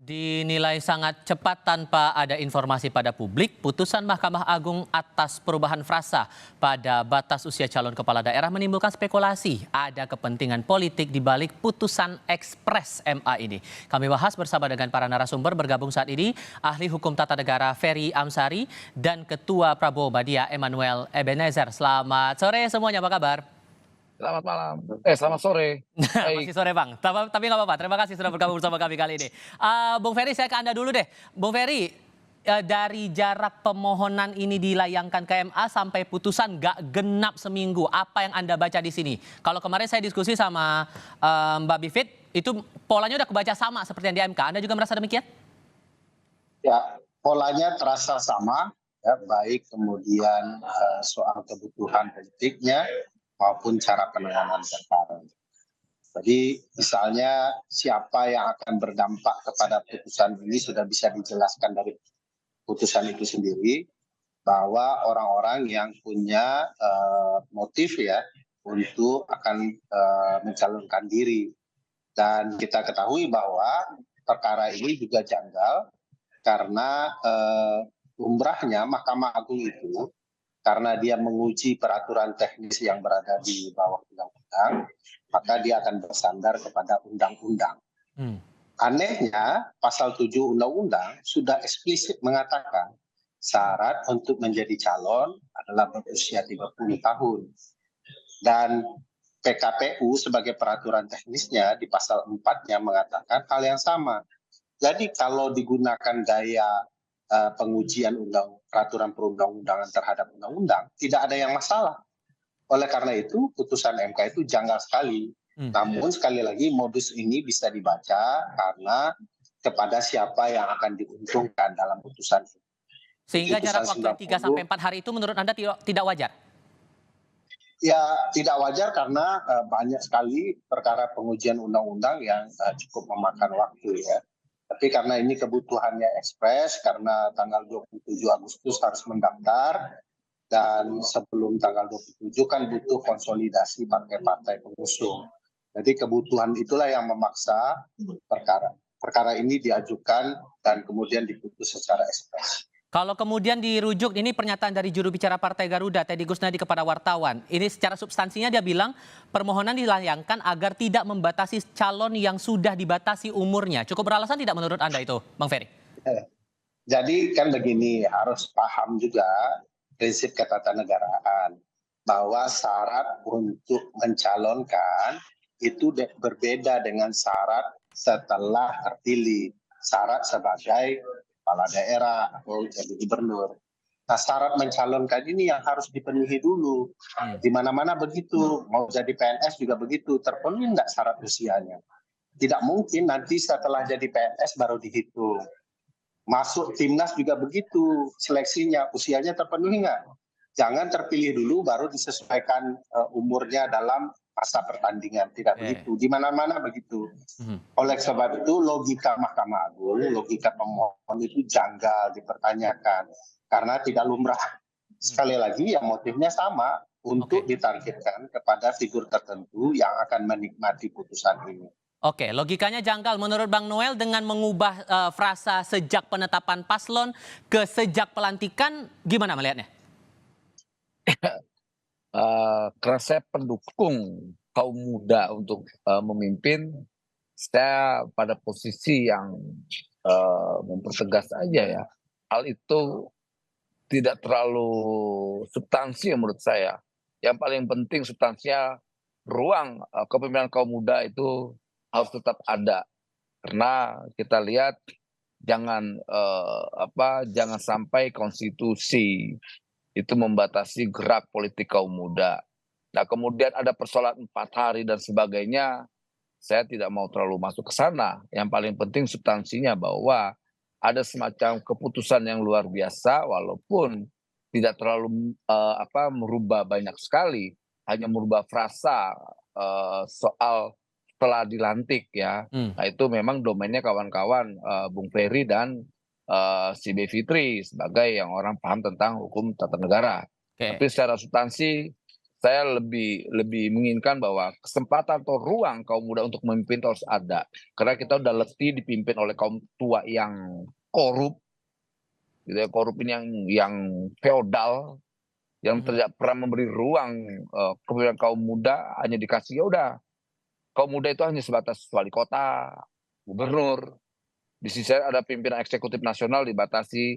Dinilai sangat cepat tanpa ada informasi pada publik, putusan Mahkamah Agung atas perubahan frasa pada batas usia calon kepala daerah menimbulkan spekulasi ada kepentingan politik di balik putusan ekspres MA ini. Kami bahas bersama dengan para narasumber bergabung saat ini, ahli hukum tata negara Ferry Amsari dan Ketua Prabowo Badia Emmanuel Ebenezer. Selamat sore semuanya, apa kabar? Selamat malam. Selamat sore. Masih sore Bang, tapi nggak apa-apa. Terima kasih sudah bergabung bersama kami kali ini. Bung Ferry, saya ke Anda dulu deh. Bung Ferry, dari jarak pemohonan ini dilayangkan ke MA sampai putusan nggak genap seminggu. Apa yang Anda baca di sini? Kalau kemarin saya diskusi sama Mbak Bivit, itu polanya udah kebaca sama seperti yang di MK. Anda juga merasa demikian? Ya, polanya terasa sama, ya, baik kemudian soal kebutuhan politiknya maupun cara penanganan perkara. Jadi misalnya siapa yang akan berdampak kepada putusan ini sudah bisa dijelaskan dari putusan itu sendiri, bahwa orang-orang yang punya motif ya untuk akan mencalonkan diri. Dan kita ketahui bahwa perkara ini juga janggal karena umrahnya Mahkamah Agung itu, karena dia menguji peraturan teknis yang berada di bawah undang-undang, maka dia akan bersandar kepada undang-undang. Anehnya, pasal 7 undang-undang sudah eksplisit mengatakan syarat untuk menjadi calon adalah berusia 30 tahun. Dan PKPU sebagai peraturan teknisnya di pasal 4-nya mengatakan hal yang sama. Jadi kalau digunakan gaya pengujian peraturan perundang-undangan terhadap undang-undang, tidak ada yang masalah. Oleh karena itu, putusan MK itu janggal sekali. Namun sekali lagi modus ini bisa dibaca karena kepada siapa yang akan diuntungkan dalam putusan ini. Sehingga jarak waktu 3-4 hari itu menurut Anda tidak wajar? Ya, tidak wajar karena banyak sekali perkara pengujian undang-undang yang cukup memakan waktu ya. Tapi karena ini kebutuhannya ekspres, karena tanggal 27 Agustus harus mendaftar, dan sebelum tanggal 27 kan butuh konsolidasi partai-partai pengusung. Jadi kebutuhan itulah yang memaksa perkara ini diajukan dan kemudian diputus secara ekspres. Kalau kemudian dirujuk, ini pernyataan dari juru bicara Partai Garuda, Teddy Gusnadi kepada wartawan. Ini secara substansinya dia bilang permohonan dilayangkan agar tidak membatasi calon yang sudah dibatasi umurnya. Cukup beralasan tidak menurut Anda itu, Bang Ferry? Jadi kan begini, harus paham juga prinsip ketatanegaraan bahwa syarat untuk mencalonkan itu berbeda dengan syarat setelah terpilih. Syarat sebagai kepala daerah atau jadi gubernur. Nah, syarat mencalonkan ini yang harus dipenuhi dulu. Di mana-mana begitu, mau jadi PNS juga begitu, terpenuhi nggak syarat usianya. Tidak mungkin nanti setelah jadi PNS baru dihitung. Masuk timnas juga begitu, seleksinya usianya terpenuhi nggak? Jangan terpilih dulu baru disesuaikan umurnya dalam masa pertandingan, tidak begitu. Di mana-mana begitu. Oleh sebab itu logika Mahkamah Agung, logika pemohon itu janggal dipertanyakan karena tidak lumrah. Sekali lagi yang motifnya sama, untuk ditargetkan kepada figur tertentu yang akan menikmati putusan ini. Oke, logikanya janggal menurut Bang Noel dengan mengubah frasa sejak penetapan paslon ke sejak pelantikan, gimana melihatnya? Karena saya pendukung kaum muda untuk memimpin, saya pada posisi yang mempertegas aja ya. Hal itu tidak terlalu substansi menurut saya. Yang paling penting substansinya, ruang kepemimpinan kaum muda itu harus tetap ada. Karena kita lihat jangan sampai konstitusi itu membatasi gerak politik kaum muda. Nah, kemudian ada persoalan 4 hari dan sebagainya, saya tidak mau terlalu masuk ke sana. Yang paling penting substansinya bahwa ada semacam keputusan yang luar biasa, walaupun tidak terlalu merubah banyak sekali, hanya merubah frasa soal setelah dilantik ya. Nah, itu memang domainnya kawan-kawan Bung Ferry dan si Bivitri sebagai yang orang paham tentang hukum tata negara. Tapi secara substansi saya lebih menginginkan bahwa kesempatan atau ruang kaum muda untuk memimpin itu harus ada. Karena kita udah letih dipimpin oleh kaum tua yang korup, gitu ya, korup ini yang feodal, yang tidak pernah memberi ruang kepemimpinan kaum muda, hanya dikasih ya udah. Kaum muda itu hanya sebatas wali kota, gubernur. Di sisi lain ada pimpinan eksekutif nasional dibatasi.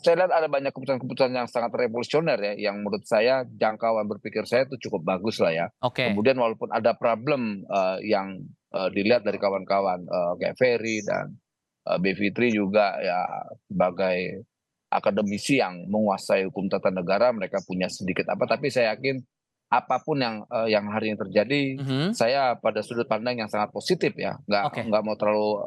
Saya lihat ada banyak keputusan-keputusan yang sangat revolusioner ya, yang menurut saya jangkauan berpikir saya itu cukup bagus lah ya. Oke. Kemudian walaupun ada problem yang dilihat dari kawan-kawan kayak Ferry dan Bivitri juga ya sebagai akademisi yang menguasai hukum tata negara, mereka punya sedikit apa, tapi saya yakin apapun yang hari ini terjadi, Mhm. saya pada sudut pandang yang sangat positif ya, Oke. nggak mau terlalu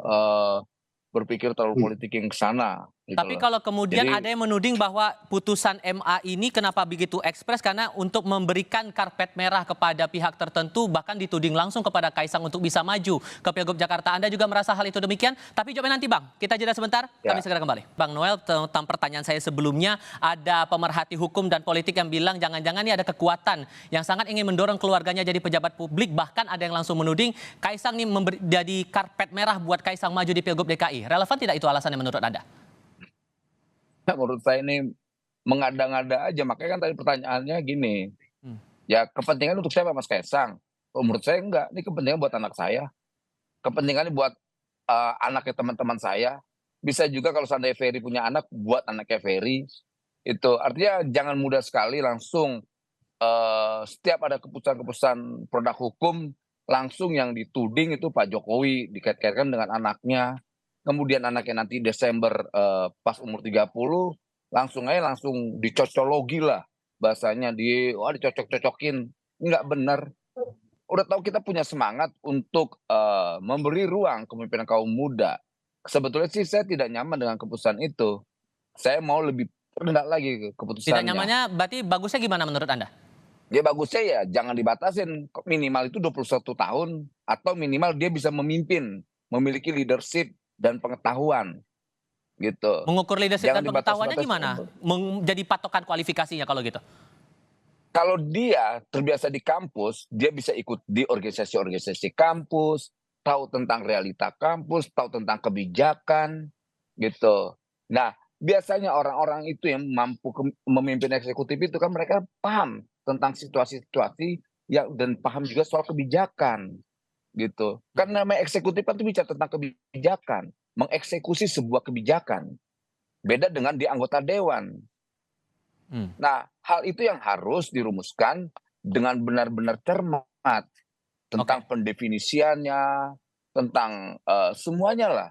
berpikir terlalu politik yang ke sana gitu Tapi loh. kalau kemudian Jadi ada yang menuding bahwa putusan MA ini kenapa begitu ekspres karena untuk memberikan karpet merah kepada pihak tertentu, bahkan dituding langsung kepada Kaisang untuk bisa maju ke Pilgub Jakarta. Anda juga merasa hal itu demikian? Tapi jawabnya nanti Bang, kita jeda sebentar, kami ya, segera kembali. Bang Noel, tentang pertanyaan saya sebelumnya, ada pemerhati hukum dan politik yang bilang jangan-jangan ini ada kekuatan yang sangat ingin mendorong keluarganya jadi pejabat publik, bahkan ada yang langsung menuding Kaisang ini jadi karpet merah buat Kaisang maju di Pilgub DKI. Relevan tidak itu alasannya menurut Anda? menurut saya ini mengada-ngada aja, makanya kan tadi pertanyaannya gini, Hmm. ya kepentingan untuk siapa Mas Kaisang? Oh, menurut saya enggak, ini kepentingan buat anak saya, kepentingannya buat anaknya teman-teman saya, bisa juga kalau seandainya Ferry punya anak, buat anaknya Ferry, itu artinya jangan mudah sekali langsung setiap ada keputusan-keputusan produk hukum, langsung yang dituding itu Pak Jokowi, dikait-kaitkan dengan anaknya. Kemudian anaknya nanti Desember, pas umur 30, langsung dicocologi lah, bahasanya wah dicocok-cocokin, nggak benar. Udah tahu kita punya semangat untuk, memberi ruang kepemimpinan kaum muda. Sebetulnya sih saya tidak nyaman dengan keputusan itu, saya mau lebih rendah lagi Tidak keputusannya. nyamannya berarti bagusnya gimana menurut Anda? Ya bagusnya ya jangan dibatasin, minimal itu 21 tahun atau minimal dia bisa memimpin, memiliki leadership dan pengetahuan, gitu. Mengukur leadership Jangan dan pengetahuannya dibatas-batasin gimana? Menjadi patokan kualifikasinya kalau gitu? kalau dia terbiasa di kampus, dia bisa ikut di organisasi-organisasi kampus, tahu tentang realita kampus, tahu tentang kebijakan, gitu. Nah, biasanya orang-orang itu yang mampu memimpin eksekutif itu kan mereka paham tentang situasi-situasi yang dan paham juga soal kebijakan, gitu. Kan namanya eksekutif kan itu bicara tentang kebijakan, mengeksekusi sebuah kebijakan. Beda dengan di anggota dewan. Hmm. Nah, hal itu yang harus dirumuskan dengan benar-benar cermat tentang Oke. pendefinisiannya, tentang semuanya lah.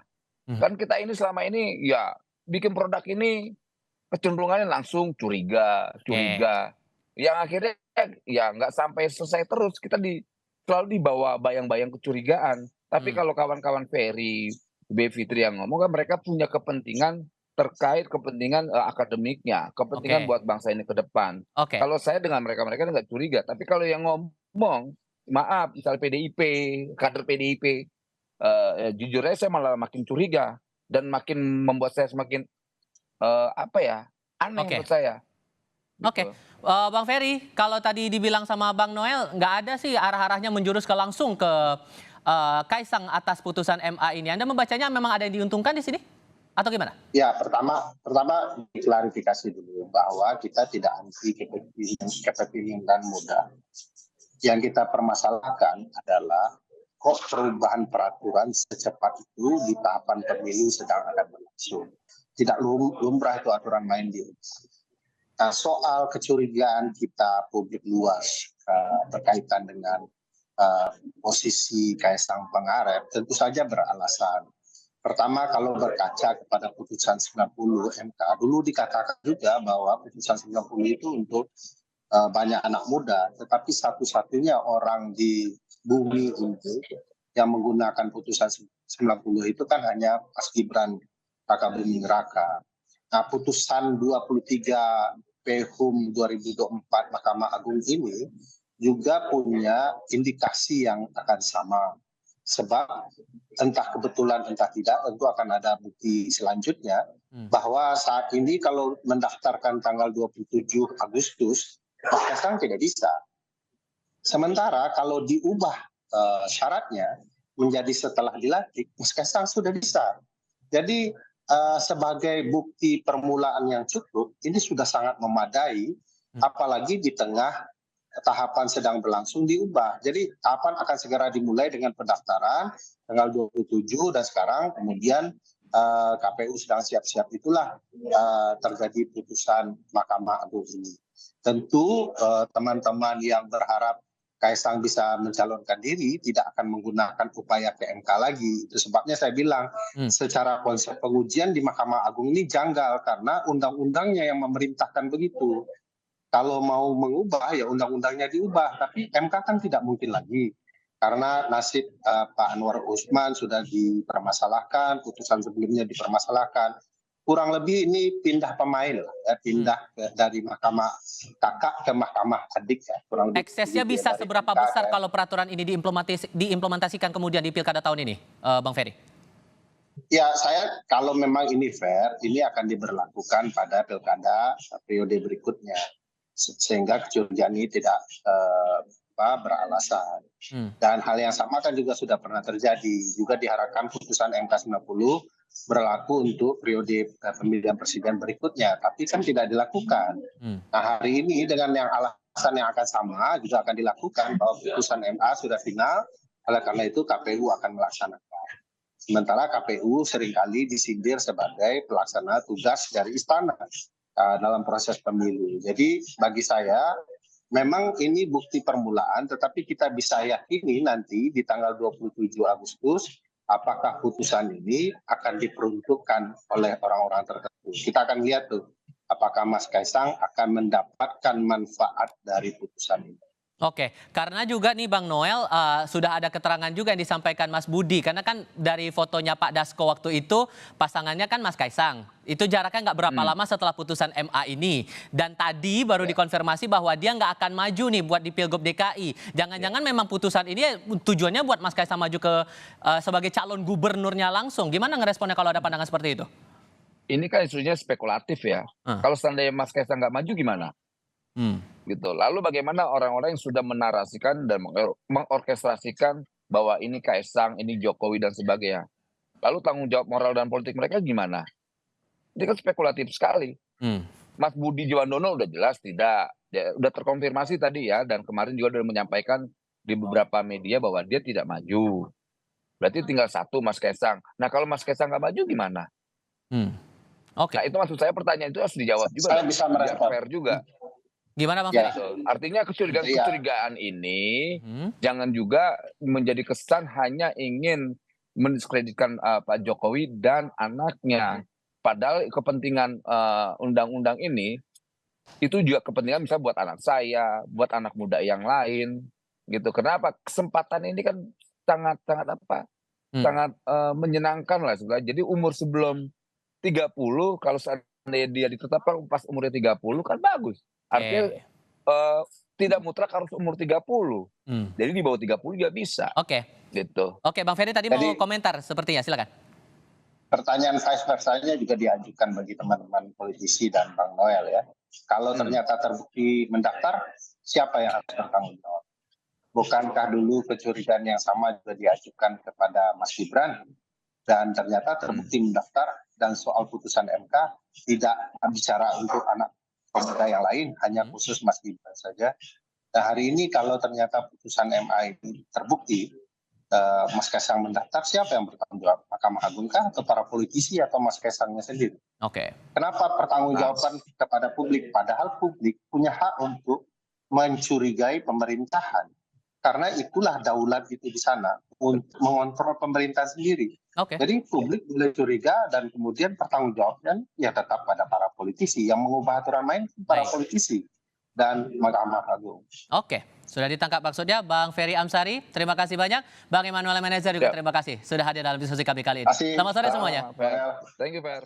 Mhm. Kan kita ini selama ini ya bikin produk ini kecenderungannya langsung curiga, Oke. curiga. Yang akhirnya ya nggak sampai selesai terus kita selalu dibawa bayang-bayang kecurigaan. Tapi Hmm. kalau kawan-kawan Ferry, Bivitri yang ngomong kan mereka punya kepentingan terkait kepentingan akademiknya, kepentingan Oke. buat bangsa ini ke depan. Oke. Kalau saya dengan mereka nggak curiga. Tapi kalau yang ngomong, maaf, misalnya PDIP, kader PDIP, ya jujur aja saya malah makin curiga dan makin membuat saya semakin apa ya, aneh Oke. menurut saya, Oke. gitu. Bang Ferry, kalau tadi dibilang sama Bang Noel, nggak ada sih arah-arahnya menjurus ke langsung ke Kaisang atas putusan MA ini. Anda membacanya memang ada yang diuntungkan di sini? Atau gimana? Ya, pertama diklarifikasi dulu bahwa kita tidak anti kepemimpinan muda. Yang kita permasalahkan adalah kok perubahan peraturan secepat itu di tahapan pemilu sedang akan berlangsung. Tidak lumrah itu aturan main di Nah, soal kecurigaan kita publik luas berkaitan dengan posisi Kaisang Pangarep tentu saja beralasan. Pertama, kalau berkaca kepada putusan 90 MK, dulu dikatakan juga bahwa putusan 90 itu untuk banyak anak muda, tetapi satu-satunya orang di bumi ini yang menggunakan putusan 90 itu kan hanya Mas Gibran Raka Buming Raka. Nah, putusan 23 PHUM 2024 Mahkamah Agung ini juga punya indikasi yang akan sama. Sebab entah kebetulan entah tidak tentu akan ada bukti selanjutnya bahwa saat ini kalau mendaftarkan tanggal 27 Agustus Mas Kaisang tidak bisa Sementara kalau diubah syaratnya menjadi setelah dilantik, Mas Kaisang sudah bisa. Jadi sebagai bukti permulaan yang cukup, ini sudah sangat memadai, apalagi di tengah tahapan sedang berlangsung diubah. Jadi tahapan akan segera dimulai dengan pendaftaran tanggal 27 dan sekarang kemudian KPU sedang siap-siap, itulah terjadi putusan Mahkamah Agung ini. Tentu teman-teman yang berharap Kaisang bisa mencalonkan diri tidak akan menggunakan upaya ke MK lagi. Itu sebabnya saya bilang secara konsep pengujian di Mahkamah Agung ini janggal karena undang-undangnya yang memerintahkan begitu. Kalau mau mengubah ya undang-undangnya diubah, tapi MK kan tidak mungkin lagi. Karena nasib Pak Anwar Usman sudah dipermasalahkan, putusan sebelumnya dipermasalahkan. Kurang lebih ini pindah pemain lah, ya, pindah dari mahkamah kakak ke mahkamah adik ya. Kurang lebih Eksesnya bisa seberapa besar kalau peraturan ini diimplementasikan kemudian di pilkada tahun ini, Bang Ferry? Ya, saya kalau memang ini fair, ini akan diberlakukan pada pilkada periode berikutnya, sehingga kecurigaan ini tidak beralasan. Dan hal yang sama kan juga sudah pernah terjadi, juga diharapkan putusan MK 90 berlaku untuk periode pemilihan presiden berikutnya, tapi kan tidak dilakukan. Nah, hari ini dengan yang alasan yang akan sama juga akan dilakukan bahwa putusan MA sudah final, oleh karena itu KPU akan melaksanakan. Sementara KPU seringkali disindir sebagai pelaksana tugas dari istana dalam proses pemilu. Jadi bagi saya memang ini bukti permulaan, tetapi kita bisa yakini nanti di tanggal 27 Agustus apakah putusan ini akan diperuntukkan oleh orang-orang tertentu. Kita akan lihat tuh apakah Mas Kaisang akan mendapatkan manfaat dari putusan ini. Oke, karena juga nih Bang Noel sudah ada keterangan juga yang disampaikan Mas Budi. Karena kan dari fotonya Pak Dasko waktu itu pasangannya kan Mas Kaisang. Itu jaraknya nggak berapa lama setelah putusan MA ini. Dan tadi baru dikonfirmasi bahwa dia nggak akan maju nih buat di Pilgub DKI. Jangan-jangan memang putusan ini tujuannya buat Mas Kaisang maju ke sebagai calon gubernurnya langsung. Gimana ngeresponnya kalau ada pandangan seperti itu? Ini kan isunya spekulatif ya. Kalau seandainya Mas Kaisang nggak maju gimana? Gitu. Lalu bagaimana orang-orang yang sudah menarasikan dan mengorkestrasikan bahwa ini Kaisang, ini Jokowi dan sebagainya. Lalu tanggung jawab moral dan politik mereka gimana? Ini kan spekulatif sekali. Mas Budi Jiwandono udah jelas tidak, dia udah terkonfirmasi tadi ya, dan kemarin juga sudah menyampaikan di beberapa media bahwa dia tidak maju. Berarti tinggal satu Mas Kaisang. Nah kalau Mas Kaisang nggak maju gimana? Oke. Nah itu maksud saya pertanyaan itu harus dijawab juga. Saya bisa merespon. Fair juga. Gimana Bang Ya. Ferry? Artinya kecurigaan ini jangan juga menjadi kesan hanya ingin mendiskreditkan Pak Jokowi dan anaknya. Padahal kepentingan undang-undang ini itu juga kepentingan misalnya buat anak saya, buat anak muda yang lain, gitu. Kenapa? Kesempatan ini kan sangat sangat menyenangkan lah sebenarnya. Jadi umur sebelum 30 kalau seandainya dia ditetapkan pas umurnya 30 kan bagus. Artinya tidak mutlak harus umur 30. Jadi di bawah 30 juga bisa. Oke. Gitu. Oke, Bang Ferry tadi mau komentar sepertinya, silakan. Pertanyaan vice versanya juga diajukan bagi teman-teman politisi dan Bang Noel ya. Kalau ternyata terbukti mendaftar, siapa yang harus bertanggung jawab? Bukankah dulu kecurigaan yang sama juga diajukan kepada Mas Gibran dan ternyata terbukti mendaftar dan soal putusan MK tidak bicara untuk anak pemuda yang lain, hanya khusus Mas Gibran saja. Nah, hari ini kalau ternyata putusan MA ini terbukti, Mas Kaisang mendaftar, siapa yang bertanggung jawab? Mahkamah Agung kah atau para politisi atau Mas Kaisangnya sendiri? Oke. Kenapa pertanggungjawaban kepada publik? Padahal publik punya hak untuk mencurigai pemerintahan. Karena itulah daulat itu di sana, untuk mengontrol pemerintah sendiri. Jadi publik boleh curiga dan kemudian pertanggungjawabnya ya tetap pada para politisi. Yang mengubah aturan main para politisi dan Mahkamah Agung. Oke, sudah ditangkap maksudnya Bang Ferry Amsari. Terima kasih banyak. Bang Emmanuel Manager juga terima kasih sudah hadir dalam diskusi kami kali ini. Selamat sore semuanya. Thank you, Fer.